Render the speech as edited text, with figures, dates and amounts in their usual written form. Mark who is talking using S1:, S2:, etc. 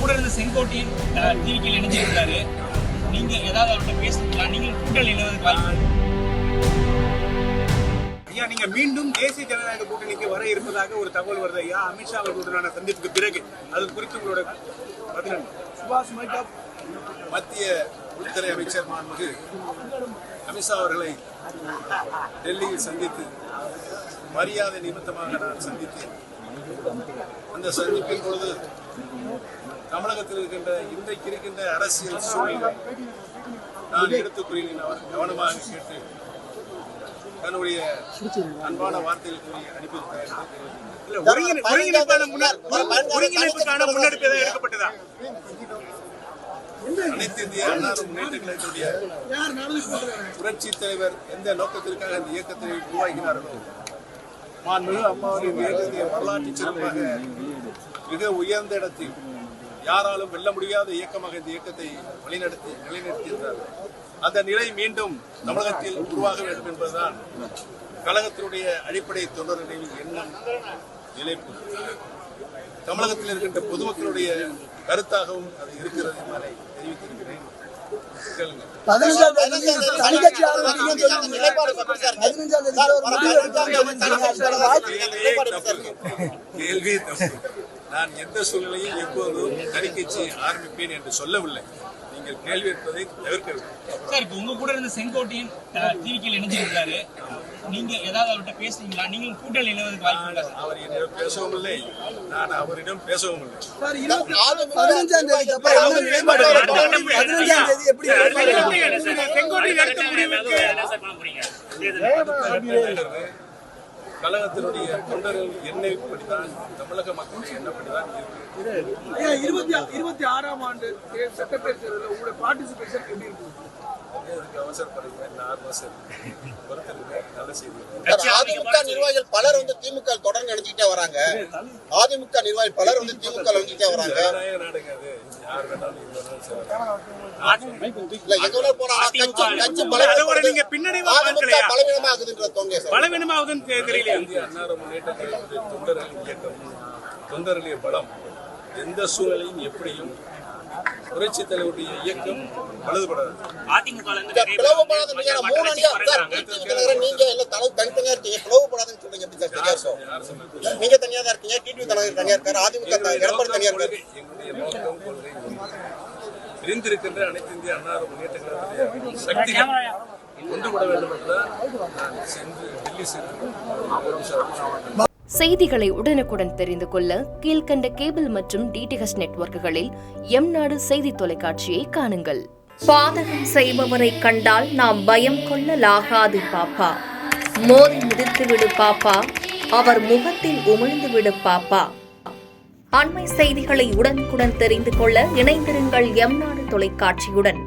S1: கூட இருந்த செங்கோட்டையன் டிவிக்கில் இணைஞ்சிருக்காரு. நீங்க ஏதாவது அவர்கிட்ட பேசுறீங்களா? நீங்க கூட்டணி இணைவதற்கு வாய்ப்பு?
S2: ஐயா, நீங்க மீண்டும் தேசிய ஜனநாயக கூட்டணிக்கு வர இருப்பதாக ஒரு தகவல் வருது ஐயா. அமித்ஷா அவர்களுடனான சந்திப்புக்கு பிறகு அது குறித்து உங்களோட பதில்? சுபாஷ் மைக்கப் மத்திய உள்துறை அமைச்சர் மாண்புமிகு அமித்ஷா அவர்களை டெல்லியில் சந்தித்து மரியாதை நிமித்தமாக நான் சந்தித்தேன். அந்த சந்திப்பின் பொழுது தமிழகத்தில் இருக்கின்ற இன்றைக்கு இருக்கின்ற அரசியல் சூழ்நிலை நான் எடுத்துக் கூறினேன். அவர் கவனமாக கேட்டு தன்னுடைய அன்பான வார்த்தைகள் கூறி அனுப்பியிருக்கிறார். ஒருங்கிணைப்புக்கான முன்னெடுப்பு ஏதாவது எடுக்கப்பட்டதா? அனைத்து இந்திய அண்ணா முன்னேற்ற கழகத்துடைய புரட்சி தலைவர் எந்த நோக்கத்திற்காக இந்த இயக்கத்தை உருவாக்கினார்களோ, மாண்புமிகு அம்மாவின் இயக்கத்தை வரலாற்று சிறப்பாக மிக உயர்ந்த இடத்தில் யாராலும் வெல்ல முடியாத இயக்கமாக இந்த இயக்கத்தை நிலைநிறுத்தியிருந்தார். அந்த நிலை மீண்டும் தமிழகத்தில் உருவாக வேண்டும் என்பதுதான் கழகத்தினுடைய அடிப்படை தொண்டர்களின் எண்ணம், நிலைப்பு. தமிழகத்தில் இருக்கின்ற பொதுமக்களுடைய கருத்தாகவும் அது இருக்கிறது என்பதை தெரிவித்திருக்கிறேன். கேள்வி தப்பு. நான் எந்த சூழ்நிலையும் எப்போதும் தனிக்கட்சி ஆரம்பிப்பேன் என்று சொல்லவில்லை. நீங்கள் கேள்வி இருப்பதை தவிர்க்க வேண்டும்.
S1: சார், இப்ப உங்க கூட இருந்த செங்கோட்டையன் டிவிக்கில் இணைஞ்சிருக்காரு. நீங்க ஏதாவது அவர்கிட்ட பேசுறீங்களா? நீங்களும் கூட்டணி இணைவதற்கு வாய்ப்பு இருக்கா?
S2: அவர் என்னிடம் பேசவும் இல்லை, நான் அவரிடம் பேசவும் இல்லை.
S3: 15ஆம் தேதிக்கு அப்புறம்
S2: கழகத்தினுடைய தொண்டர்கள் எண்ணப்படிதான், தமிழக மக்களுடைய எண்ணப்படிதான் இருக்கு.
S3: 26ஆம் ஆண்டு சட்டப்பேரவை தேர்தலில் உங்களுடைய பார்ட்டிசிபேஷன் எப்படி இருக்கு?
S2: அவசரப்படுகிறேன், நல்ல செய்தி.
S4: அதிமுக நிர்வாகிகள் பலர் வந்து திமுக தொடர்ந்து நினைச்சுட்டே வராங்க. அதிமுக நிர்வாகிகள் பலர் வந்து திமுக நினைச்சுட்டே வராங்க.
S2: நாடுங்க அது. யார் வேணாலும் தொண்டர்களுடைய பலம் எந்த சூழலையும் எப்படியும் புரட்சி தலைவருடைய இயக்கம் பழுதுபடாது.
S4: நீங்க தனியா தான் இருக்கீங்க, டிடிவி தலைவர் தனியா இருக்காரு, அதிமுக எடப்பாடி தனியா இருக்காரு.
S2: எங்களுடைய நோக்கம் கொள்கை பிரிந்திருக்கின்ற அனைத்து இந்திய அண்ணா முன்னேற்ற கழகத்துடைய சக்திகள் ஒன்றுபட வேண்டும் என்றுதான் நான் சென்று டெல்லி சென்று.
S5: செய்திகளை உடனுக்குடன் தெரிந்து கொள்ள கீழ்கண்ட கேபிள் மற்றும் டிடிஎச் நெட்வொர்க்குகளில் எம்நாடு செய்தி தொலைக்காட்சியை காணுங்கள். பாதகம் செய்பவரை கண்டால் நாம் பயம் கொள்ளலாகாது பாப்பா. மோதி மிதித்துவிடு பாப்பா, அவர் முகத்தில் உமிழ்ந்துவிடு பாப்பா. அண்மை செய்திகளை உடனுக்குடன் தெரிந்து கொள்ள இணைந்திருங்கள் எம்நாடு தொலைக்காட்சியுடன்.